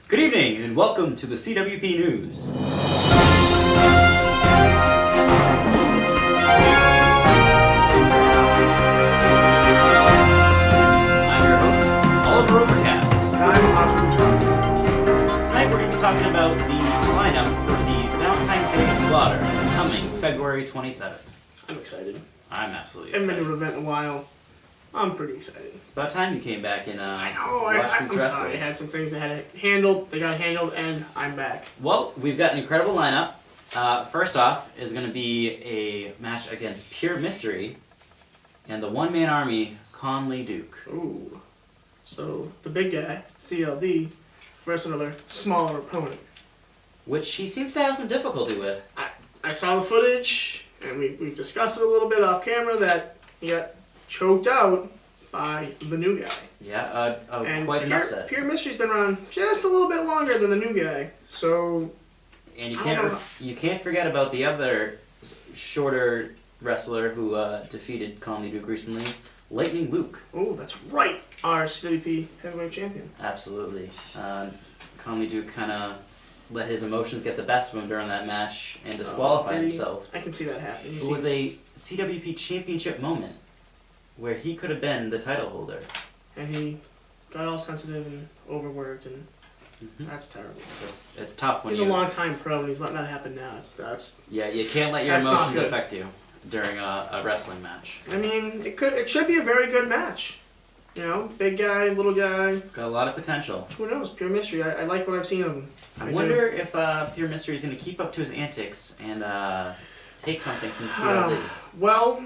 Good evening and welcome to the CWP News. I'm your host, Oliver Overcast. And I'm Arty Butaby. Tonight we're going to be talking about the lineup for the Valentines Day Slaughter coming February 27th. I'm excited. I'm absolutely I haven't been excited. to an event in a while. I'm pretty excited. It's about time you came back and I know. watched I'm these wrestlers. sorry. I had some things that had to handled. They got handled, and I'm back. Well, we've got an incredible lineup. First off is going to be a match against Pure Mystery and the one-man army, Conley Duke. Ooh. So the big guy, CLD, versus another smaller opponent. Which he seems to have some difficulty with. I saw the footage, and we've discussed it a little bit off camera that he got choked out by the new guy. Yeah, And quite an upset. Pure Mystery's been around just a little bit longer than the new guy, so And you I don't know. can't forget about the other shorter wrestler who defeated Conley Duke recently, Lightning Luke. oh, that's right, our CWP heavyweight champion. Absolutely. Conley Duke kind of let his emotions get the best of him during that match and disqualified Did he? himself. I can see that happening. It was a CWP championship moment where he could have been the title holder. And he got all sensitive and overworked, and Mhm. that's terrible. It's tough when He's you... a long-time pro, and he's letting that happen now. That's. Yeah, you can't let your That's not emotions good. affect you during a wrestling match. I mean, it should be a very good match. You know, big guy, little guy. It's got a lot of potential. Who knows? Pure Mystery. I like what I've seen of him. I do. wonder if Pure Mystery is going to keep up to his antics and take something from CLD. Well,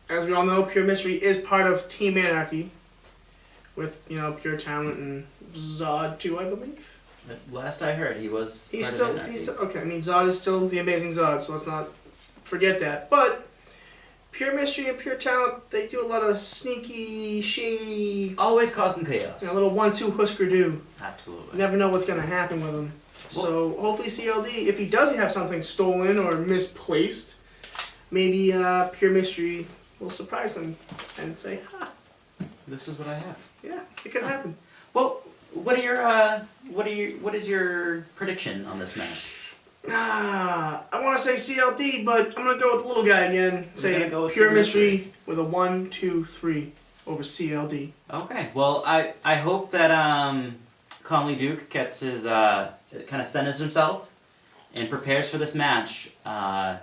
as we all know, Pure Mystery is part of Team Anarchy, with Pure Talent and Zod too, I believe. But last I heard, he was He's part still, of Anarchy. he's still okay. I mean, Zod is still the amazing Zod, so let's not forget that. But Pure Mystery and Pure Talent, they do a lot of sneaky, shady, Always causing chaos. a little 1-2 Husker do. Absolutely. You never know what's gonna happen with him. So hopefully CLD, if he does have something stolen or misplaced, maybe Pure Mystery will surprise him and say, "Ha, This is what I have. yeah, it could happen." Well, what is your prediction on this match? I want to say CLD, but I'm going to go with the little guy again. You're Say gonna go with Pure Pure Mystery with a 1-2-3 over CLD. Okay. Well, I hope that Conley Duke gets his kind of centers himself and prepares for this match. I'd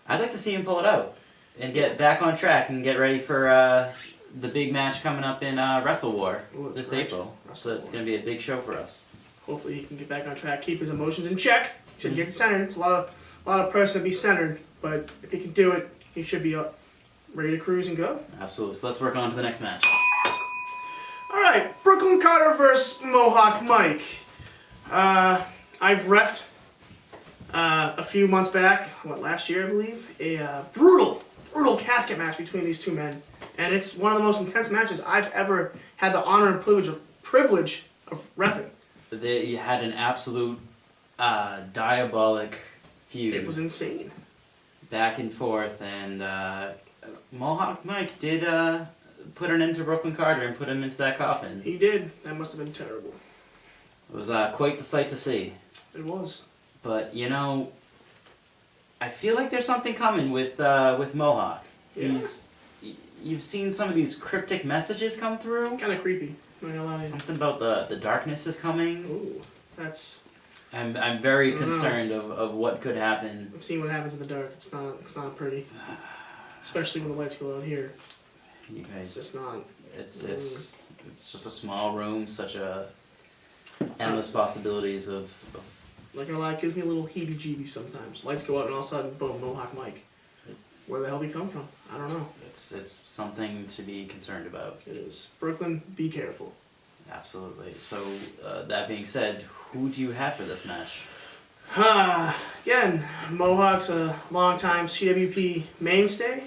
like to see him pull it out and get back on track and get ready for the big match coming up in Wrestle War Ooh, that's this right. April. Wrestle So it's War. going to be a big show for us. Hopefully he can get back on track, keep his emotions in check, to get centered. It's a lot of pressure to be centered, but if he can do it, he should be ready to cruise and go. Absolutely. So let's work on to the next match. All right, Brooklyn Carter versus Mohawk Mike. I've reffed a few months back, last year I believe, a brutal casket match between these two men, and it's one of the most intense matches I've ever had the honor and privilege of reffing. You had an absolute diabolic feud. It was insane. Back and forth, and Mohawk Mike did put an end to Brooklyn Carter and put him into that coffin. He did. That must have been terrible. It was quite the sight to see. It was. But I feel like there's something coming with Mohawk. Yeah. You've seen some of these cryptic messages come through. Kind of creepy. I'm not gonna lie to you. Something about the darkness is coming. Ooh, that's. I'm very I don't know. concerned of what could happen. I've seen what happens in the dark. It's not pretty. Especially when the lights go out here. You It's guys, just not. it's just a small room, such a endless possibilities of Not gonna lie, it gives me a little heebie-jeebies sometimes. Lights go out and all of a sudden, boom, Mohawk Mike. Where the hell did he come from? I don't know. it's something to be concerned about. It is. Brooklyn, be careful. Absolutely. So that being said, who do you have for this match? Again, Mohawk's a long-time CWP mainstay.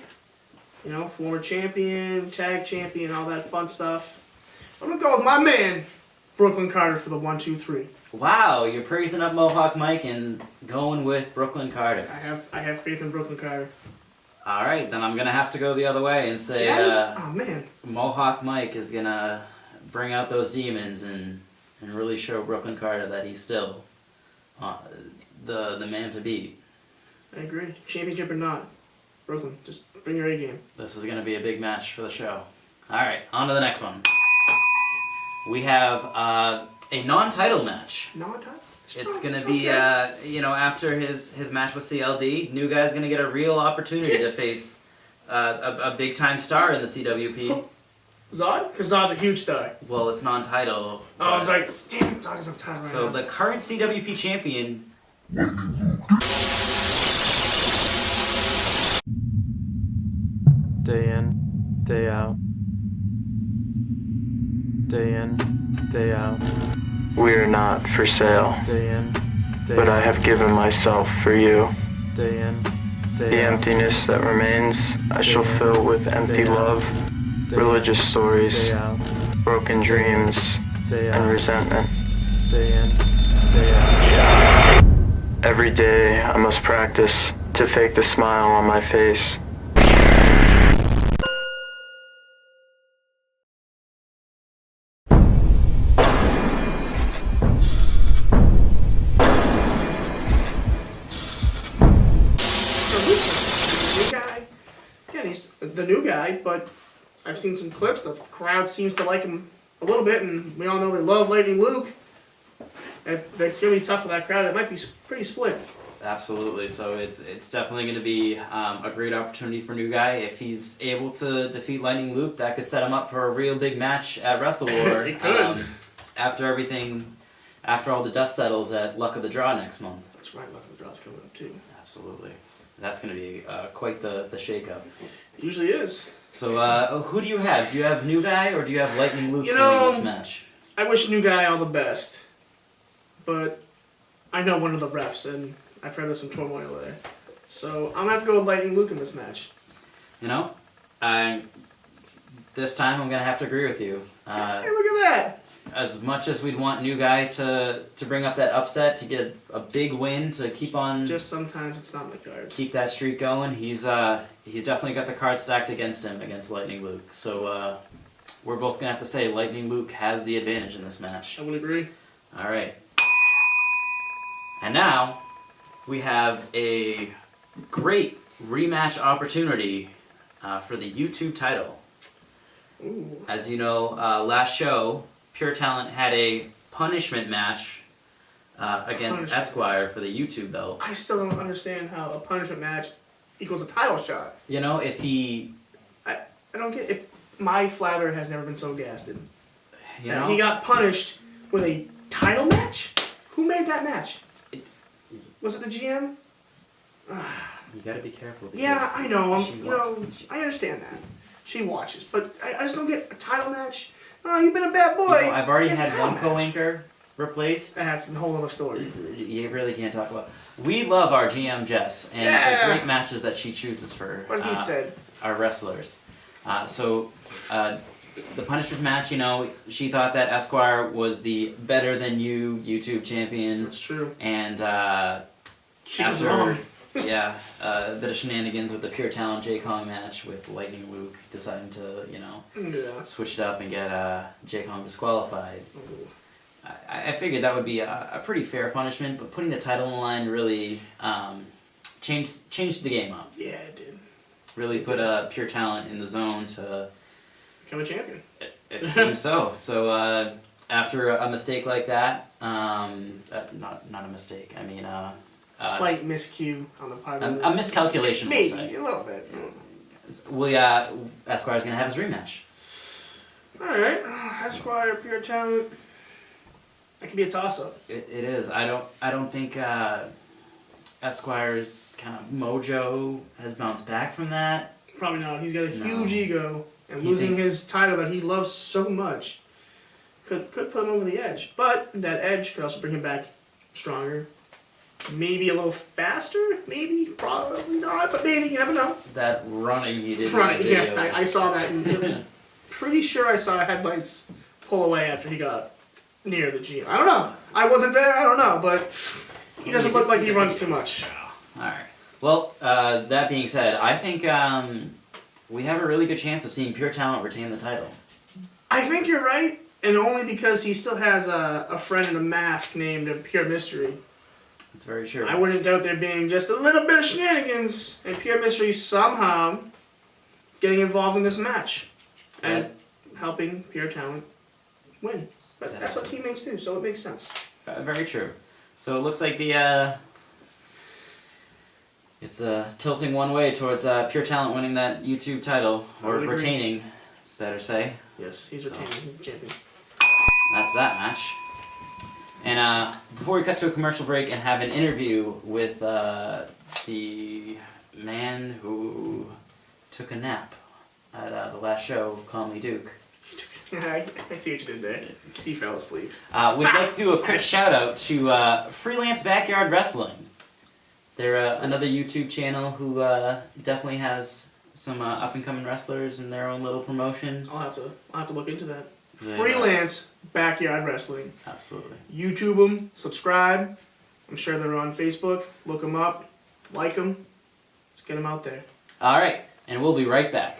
Former champion, tag champion, all that fun stuff. I'm gonna go with my man, Brooklyn Carter, for the 1-2-3. Wow, you're praising up Mohawk Mike and going with Brooklyn Carter. I have faith in Brooklyn Carter. All right, then I'm gonna have to go the other way and say Oh man. Mohawk Mike is gonna bring out those demons and and really show Brooklyn Carter that he's still the man to beat. I agree. Championship or not, Brooklyn, just bring your A game. This is going to be a big match for the show. All right, on to the next one. We have a non-title match. Non-title? It's going to be, after his match with CLD, new guy's going to get a real opportunity to face a big-time star in the CWP. Zod? Because Zod's a huge star. Well, it's non-title. Oh, I was like, damn it, Zod is on title right So now. the current CWP champion... Day in, day out. Day in, day out. We're not for sale, Day in, day but out. I have given myself for you. Day in, day The out. emptiness that remains, I shall fill with empty Day out. love, Day religious in, stories, Day out. broken dreams, Day and out. resentment. Day in, day out. Every day I must practice to fake the smile on my face. The new guy. Again, he's the new guy, but I've seen some clips. The crowd seems to like him a little bit, and we all know they love Lightning Luke. It's going to be tough for that crowd. It might be pretty split. Absolutely. So it's definitely going to be a great opportunity for new guy. If he's able to defeat Lightning Luke, that could set him up for a real big match at Wrestle War. It could. After all the dust settles at Luck of the Draw next month. That's right, Luck of the Draw's coming up too. Absolutely. That's going to be quite the shakeup. It usually is. So who do you have? Do you have new guy or do you have Lightning Luke You winning know, this match? I wish new guy all the best, but I know one of the refs, and I've heard there's some turmoil there. So I'm going to have to go with Lightning Luke in this match. You know, this time I'm going to have to agree with you. Hey, look at that! As much as we'd want new guy to bring up that upset, to get a big win, to keep on Just sometimes it's not in the cards. keep that streak going, he's definitely got the cards stacked against him, against Lightning Luke. So we're both gonna have to say Lightning Luke has the advantage in this match. I would agree. All right. And now we have a great rematch opportunity for the YouTube title. Ooh. As you know, last show, Pure Talent had a punishment match against Punishment Esquire for the YouTube belt. I still don't understand how a punishment match equals a title shot. You know, if he, I don't get it. My flatterer has never been so gasted. you And know, he got punished with a title match? Who made that match? Was it the GM? you gotta be careful. Because Yeah, I know. she I understand that. She watches, but I just don't get a title match. Oh, you've been a bad boy. You know, I've already It's a had title one match. co-anchor replaced. That's a whole other story. You really can't talk about. We love our GM Jess and Yeah. the great matches that she chooses for What he said. our wrestlers. The punishment match, you know, she thought that Esquire was the better than you YouTube champion, That's true. and She was after wrong. a bit of shenanigans with the Pure Talent J Kong match with Lightning Luke deciding to, you know, Yeah. switch it up and get J Kong disqualified. I figured that would be a pretty fair punishment, but putting the title on the line really changed the game up. Yeah, it did. Really put Pure Talent in the zone to. Become a champion. It seems so. So after a mistake like that, not a mistake. I mean, Slight miscue on the part of a miscalculation. We'll maybe say. a little bit. Esquire's gonna have his rematch. All right, Esquire, Pure Talent. That could be a toss-up. It is. I don't think Esquire's kind of mojo has bounced back from that. Probably not. He's got a No. huge ego, and He losing thinks- his title that he loves so much could put him over the edge. But that edge could also bring him back stronger. Maybe a little faster. Maybe, probably not. But maybe, you never know. That running he did Right? in the video. Yeah, I saw that. And pretty sure I saw headlights pull away after he got near the G. I don't know. I wasn't there. I don't know, but he doesn't look like he runs too much. All right. Well, that being said, I think we have a really good chance of seeing Pure Talent retain the title. I think you're right, And only because he still has a friend in a mask named Pure Mystery. That's very true. I wouldn't doubt there being just a little bit of shenanigans and Pure Mystery somehow getting involved in this match and helping Pure Talent win. But that's what teammates do, so it makes sense. Very true. So it looks like the it's tilting one way towards Pure Talent winning that YouTube title, or retaining, better say. Yes, he's retaining. He's the champion. That's that match. And before we cut to a commercial break and have an interview with the man who took a nap at the last show, Calmly Duke. I see what you did there. He fell asleep. We'd like to do a quick shout out to Freelance Backyard Wrestling. They're another YouTube channel who definitely has some up and coming wrestlers in their own little promotion. I'll have to look into that. Yeah. Freelance Backyard Wrestling. Absolutely. YouTube them, subscribe. I'm sure they're on Facebook. Look them up, like them. Let's get them out there. All right, and we'll be right back.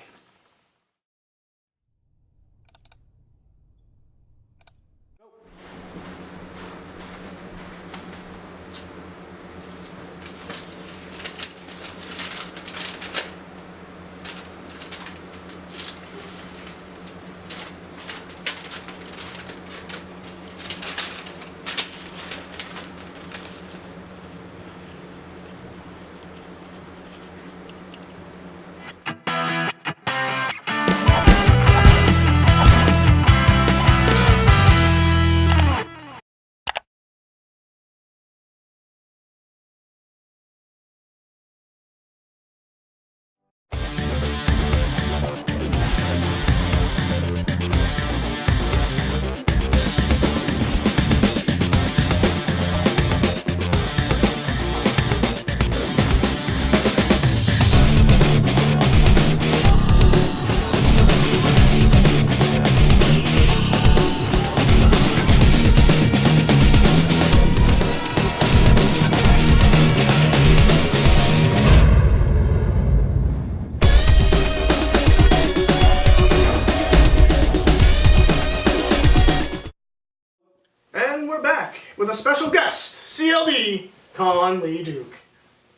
With a special guest, CLD Conley Duke.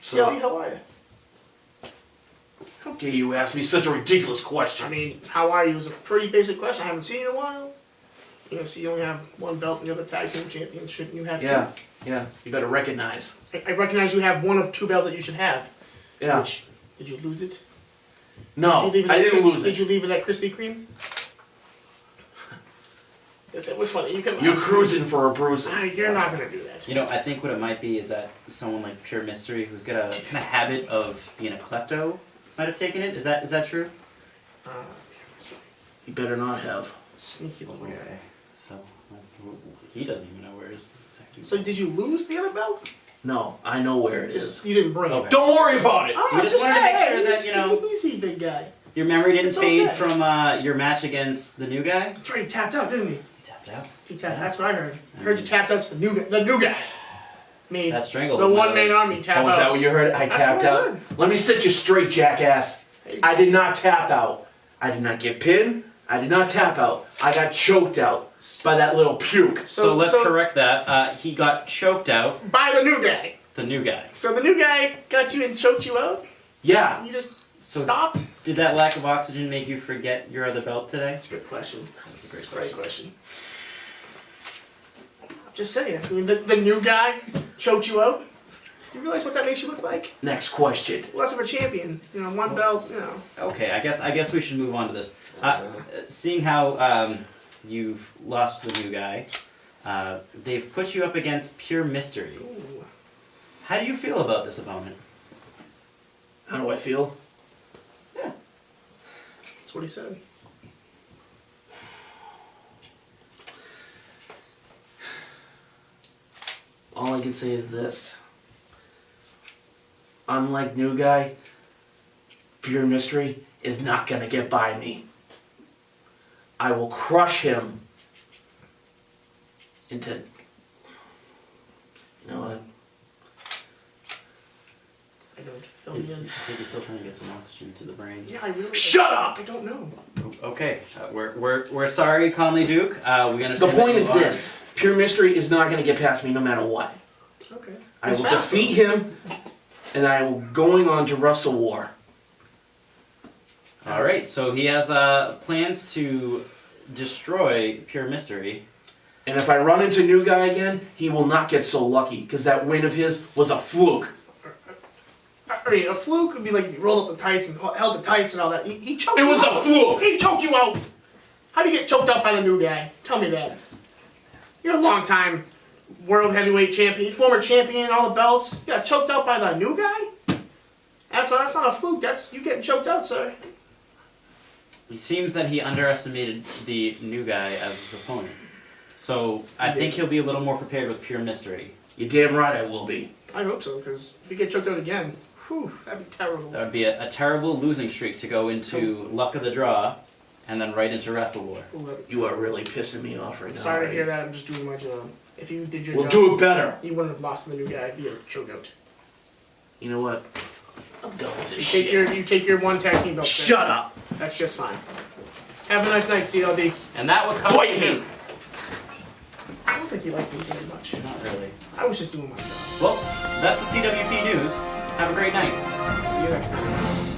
CLD, how are you? How dare you ask me such a ridiculous question? I mean, how are you is a pretty basic question. I haven't seen you in a while. You know, see, you only have one belt and the other tag team championship. You have yeah, you better recognize. I recognize you have one of two belts that you should have. Yeah. Which, did you lose it? No, I didn't lose it. Did you leave it at Krispy Kreme? Yes, it was funny. You're cruising for a bruising. You're not going to do that. You know, I think what it might be is that someone like Pure Mystery, who's got a kind of habit of being a klepto, might have taken it. Is that true? You better not have. Sneaky little guy. So he doesn't even know where his. So did you lose the other belt? No, I know where it is. You didn't bring it. Don't worry about it. We just wanted to make sure that, you know, easy, big guy. Your memory didn't It's fade okay. from your match against the new guy. That's right, he tapped out, didn't he? He tapped out. He tapped. That's what I heard. I heard you tapped out to the new guy. The new guy. Me. That strangled the him. one man army tapped out. Oh, is that what you heard? I That's tapped what I out. heard. Let me set you straight, jackass. I did not tap out. I did not get pinned. I did not tap out. I got choked out by that little puke. So let's correct that. He got choked out. By the new guy. The new guy. So the new guy got you and choked you out? Yeah. You just stopped? Did that lack of oxygen make you forget your other belt today? That's a good question. That's a great question. I'm just saying. I mean, the new guy choked you out? You realize what that makes you look like? Next question. Less of a champion. You know, one belt, you know. Okay, I guess we should move on to this. Seeing how you've lost to the new guy, they've put you up against Pure Mystery. Ooh. How do you feel about this opponent? How do I feel? Yeah. That's what he said. All I can say is this. Unlike new guy, Pure Mystery is not gonna get by me. I will crush him into... You know what? I don't. Fill me in. I think he's still trying to get some oxygen to the brain. Yeah, I really. Shut up! I don't know. Okay, we're sorry, Conley Duke. We understand. The that point you is are- this: Pure Mystery is not going to get past me no matter what. Okay. I He's will fast, defeat him, and I will going on to Wrestle War. All right, so he has plans to destroy Pure Mystery. And if I run into New Guy again, he will not get so lucky, because that win of his was a fluke. I mean, a fluke would be like if you rolled up the tights and held the tights and all that. He choked It you was out. a fluke! He choked you out. How do you get choked out by the new guy? Tell me that. You're a long-time world heavyweight champion, former champion, all the belts. You got choked out by the new guy? That's not a fluke. That's you getting choked out, sir. It seems that he underestimated the new guy as his opponent. So I think he'll be a little more prepared with Pure Mystery. You're damn right I will be. I hope so, because if you get choked out again, whew, that'd be terrible. That would be a terrible losing streak to go into luck of the draw, and then right into Wrestle War. You are really pissing me off right now. Sorry to Artie. hear that. I'm just doing my job. If you did your We'll job, do it better. you wouldn't have lost to the new guy via chokeout. You know what? I'm done with this You shit. take your one tag team belt. Shut up! That's just fine. Have a nice night, CLD. And that was Conley Bite me. Duke. I don't think he liked me very much. Not really. I was just doing my job. Well, that's the CWP News. Have a great night. See you next time.